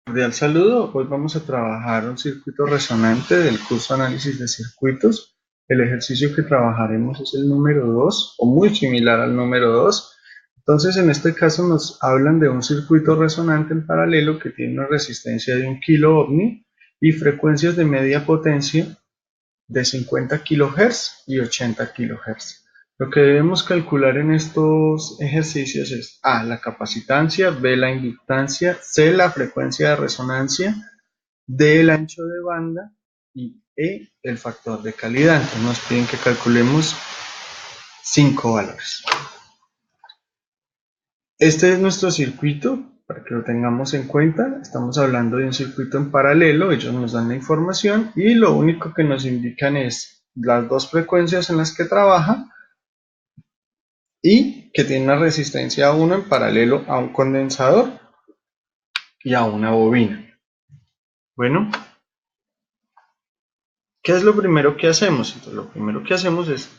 Cordial saludo, hoy vamos a trabajar un circuito resonante del curso Análisis de Circuitos. El ejercicio que trabajaremos es el número 2 o muy similar al número 2. Entonces en este caso nos hablan de un circuito resonante en paralelo que tiene una resistencia de 1 kilo ohmio y frecuencias de media potencia de 50 kHz y 80 kHz. Lo que debemos calcular en estos ejercicios es A, la capacitancia, B, la inductancia, C, la frecuencia de resonancia, D, el ancho de banda y E, el factor de calidad. Entonces nos piden que calculemos 5 valores. Este es nuestro circuito, para que lo tengamos en cuenta. Estamos hablando de un circuito en paralelo, ellos nos dan la información y lo único que nos indican es las dos frecuencias en las que trabaja y que tiene una resistencia 1 en paralelo a un condensador y a una bobina. Bueno, ¿qué es lo primero que hacemos? Entonces, lo primero que hacemos es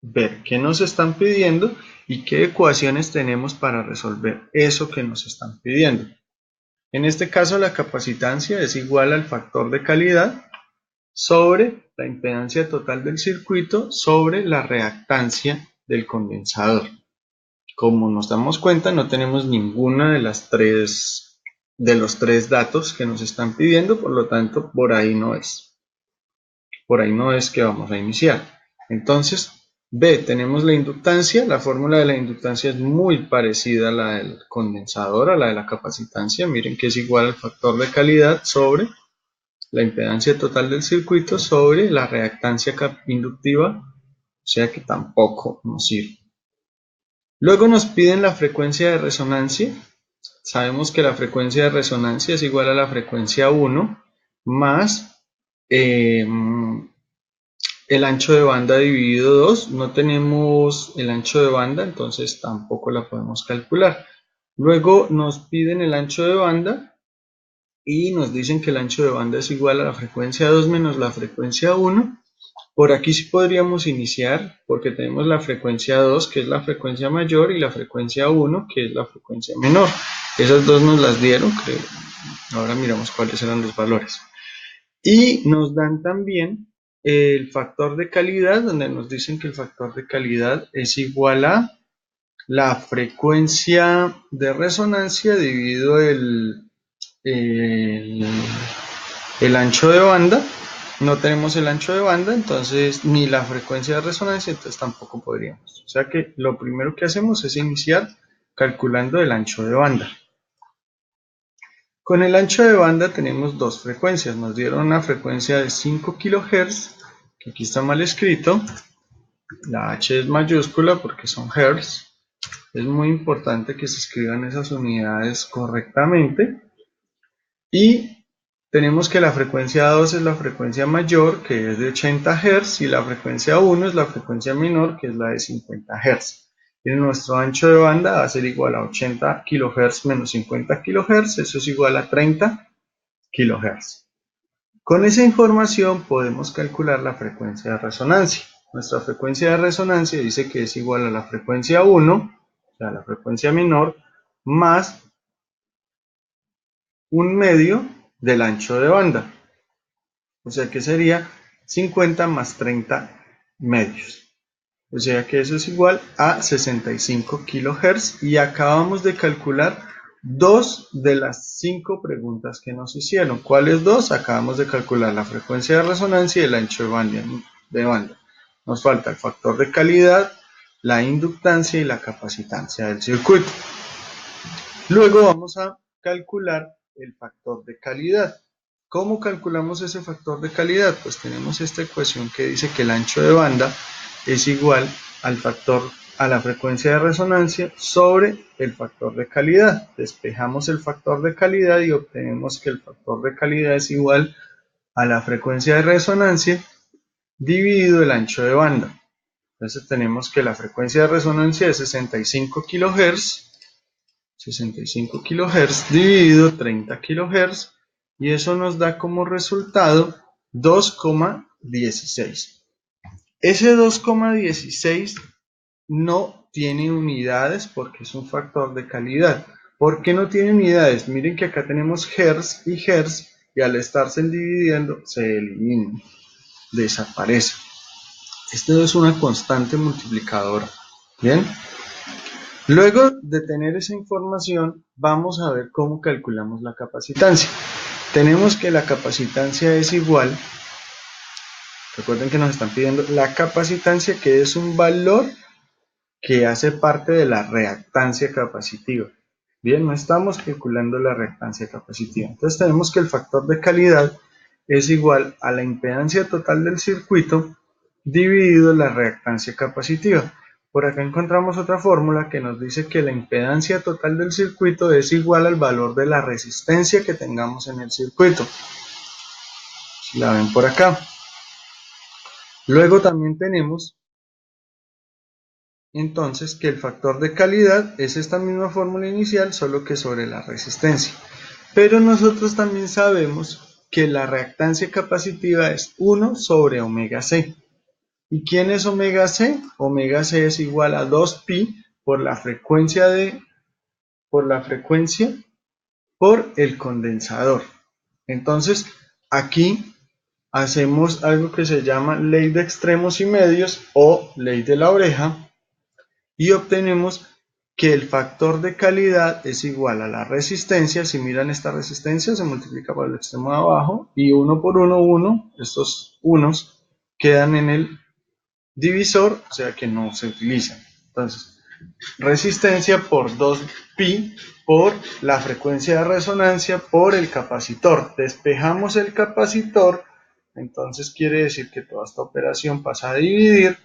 ver qué nos están pidiendo y qué ecuaciones tenemos para resolver eso que nos están pidiendo. En este caso, la capacitancia es igual al factor de calidad sobre la impedancia total del circuito sobre la reactancia del condensador. Como nos damos cuenta, no tenemos ninguna de los tres datos que nos están pidiendo, por lo tanto, por ahí no es. Por ahí no es que vamos a iniciar. Entonces, B, tenemos la inductancia. La fórmula de la inductancia es muy parecida a la del condensador, a la de la capacitancia. Miren que es igual al factor de calidad sobre la impedancia total del circuito sobre la reactancia inductiva, o sea que tampoco nos sirve. Luego nos piden la frecuencia de resonancia. Sabemos que la frecuencia de resonancia es igual a la frecuencia 1 más el ancho de banda dividido 2. No tenemos el ancho de banda, entonces tampoco la podemos calcular. Luego nos piden el ancho de banda y nos dicen que el ancho de banda es igual a la frecuencia 2 menos la frecuencia 1. Por aquí sí podríamos iniciar porque tenemos la frecuencia 2 que es la frecuencia mayor y la frecuencia 1 que es la frecuencia menor. Esas dos nos las dieron, creo. Ahora miramos cuáles eran los valores. Y nos dan también el factor de calidad, donde nos dicen que el factor de calidad es igual a la frecuencia de resonancia dividido el, el ancho de banda. No tenemos el ancho de banda, entonces ni la frecuencia de resonancia, entonces tampoco podríamos. O sea que lo primero que hacemos es iniciar calculando el ancho de banda. Con el ancho de banda tenemos dos frecuencias. Nos dieron una frecuencia de 5 kHz, que aquí está mal escrito. La H es mayúscula porque son Hz. Es muy importante que se escriban esas unidades correctamente. Y tenemos que la frecuencia 2 es la frecuencia mayor, que es de 80 Hz, y la frecuencia 1 es la frecuencia menor, que es la de 50 Hz. Y nuestro ancho de banda va a ser igual a 80 kHz menos 50 kHz, eso es igual a 30 kHz. Con esa información podemos calcular la frecuencia de resonancia. Nuestra frecuencia de resonancia dice que es igual a la frecuencia 1, o sea, la frecuencia menor, más un medio del ancho de banda. O sea que sería 50 más 30 medios. O sea que eso es igual a 65 kHz y acabamos de calcular dos de las 5 preguntas que nos hicieron. ¿Cuáles dos? Acabamos de calcular la frecuencia de resonancia y el ancho de banda. Nos falta el factor de calidad, la inductancia y la capacitancia del circuito. Luego vamos a calcular el factor de calidad. ¿Cómo calculamos ese factor de calidad? Pues tenemos esta ecuación que dice que el ancho de banda es igual a la frecuencia de resonancia sobre el factor de calidad. Despejamos el factor de calidad y obtenemos que el factor de calidad es igual a la frecuencia de resonancia dividido el ancho de banda. Entonces tenemos que la frecuencia de resonancia es 65 kHz 65 kHz dividido 30 kHz y eso nos da como resultado 2,16. Ese 2,16 no tiene unidades porque es un factor de calidad. ¿Por qué no tiene unidades? Miren que acá tenemos hertz y al estarse dividiendo se eliminan, desaparece. Esto es una constante multiplicadora. Bien. Luego de tener esa información, vamos a ver cómo calculamos la capacitancia. Tenemos que la capacitancia es igual, recuerden que nos están pidiendo la capacitancia, que es un valor que hace parte de la reactancia capacitiva. Bien, no estamos calculando la reactancia capacitiva. Entonces tenemos que el factor de calidad es igual a la impedancia total del circuito dividido la reactancia capacitiva. Por acá encontramos otra fórmula que nos dice que la impedancia total del circuito es igual al valor de la resistencia que tengamos en el circuito. Si la ven por acá. Luego también tenemos entonces que el factor de calidad es esta misma fórmula inicial, solo que sobre la resistencia. Pero nosotros también sabemos que la reactancia capacitiva es 1 sobre omega C. ¿Y quién es omega C? Omega C es igual a 2pi por la frecuencia por el condensador. Entonces, aquí hacemos algo que se llama ley de extremos y medios o ley de la oreja y obtenemos que el factor de calidad es igual a la resistencia. Si miran esta resistencia se multiplica por el extremo de abajo y 1 por 1, 1, estos unos quedan en el divisor, o sea que no se utilizan. Entonces, resistencia por 2pi por la frecuencia de resonancia por el capacitor. Despejamos el capacitor, entonces quiere decir que toda esta operación pasa a dividir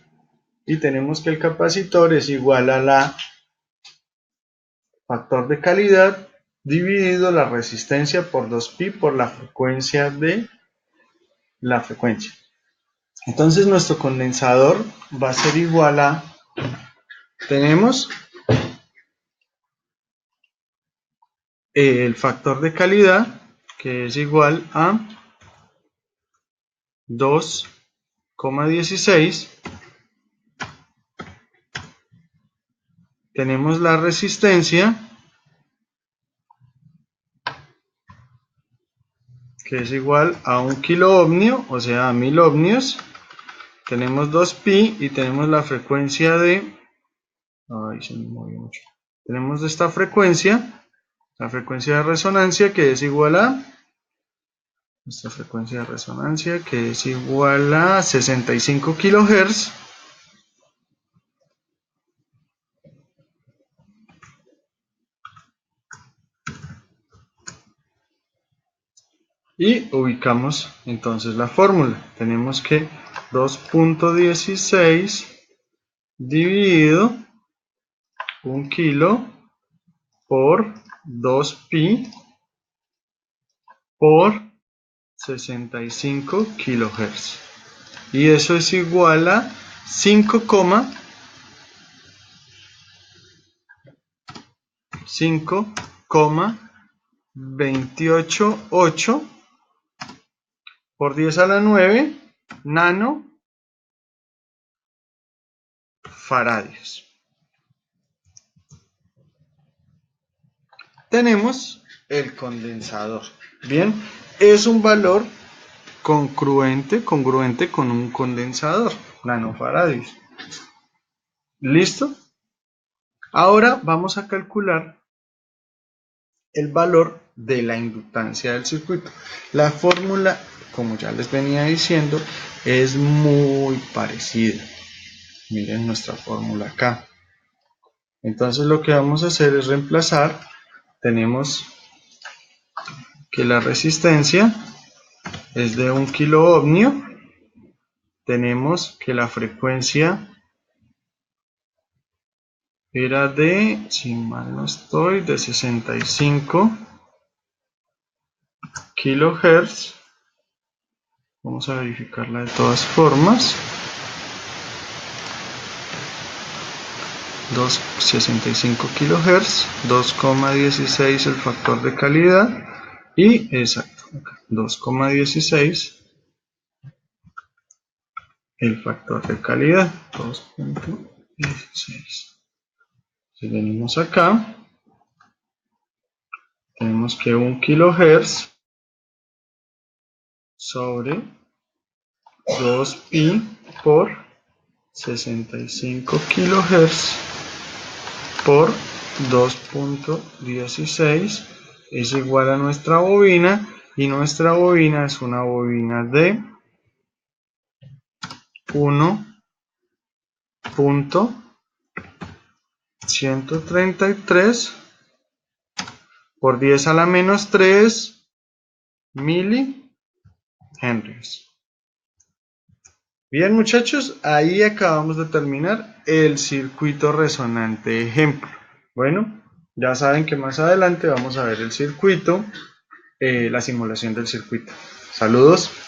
y tenemos que el capacitor es igual a la factor de calidad dividido la resistencia por 2pi por la frecuencia de la frecuencia. Entonces nuestro condensador va a ser igual a, tenemos el factor de calidad que es igual a 2,16. Tenemos la resistencia que es igual a 1 kilo ohmio, o sea, a 1000 ohmios. Tenemos 2pi y tenemos la frecuencia de... Ay, se me movió mucho. Tenemos esta frecuencia, la frecuencia de resonancia que es igual a... Esta frecuencia de resonancia que es igual a 65 kHz. Y ubicamos entonces la fórmula. Tenemos que 2.16 dividido 1 kilo por 2pi por 65 kHz. Y eso es igual a 5,288 por 10 a la 9 nano faradios. Tenemos el condensador. Bien, es un valor congruente con un condensador, nanofaradios. ¿Listo? Ahora vamos a calcular el valor de la inductancia del circuito. La fórmula, como ya les venía diciendo, es muy parecida. Miren nuestra fórmula acá. Entonces lo que vamos a hacer es reemplazar. Tenemos que la resistencia es de 1 kilo ohmio. Tenemos que la frecuencia era de, si mal no estoy, de 65 kHz. Vamos a verificarla de todas formas. 65 kHz, 2,16 el factor de calidad y exacto, 2,16 el factor de calidad, 2.16. Si venimos acá, tenemos que 1 kilohertz sobre 2pi por 65 kilohertz por 2.16 es igual a nuestra bobina, y nuestra bobina es una bobina de 1.133 por 10 a la menos 3 milihenries. Bien, muchachos, ahí acabamos de terminar el circuito resonante ejemplo. Bueno, ya saben que más adelante vamos a ver el circuito, la simulación del circuito. Saludos.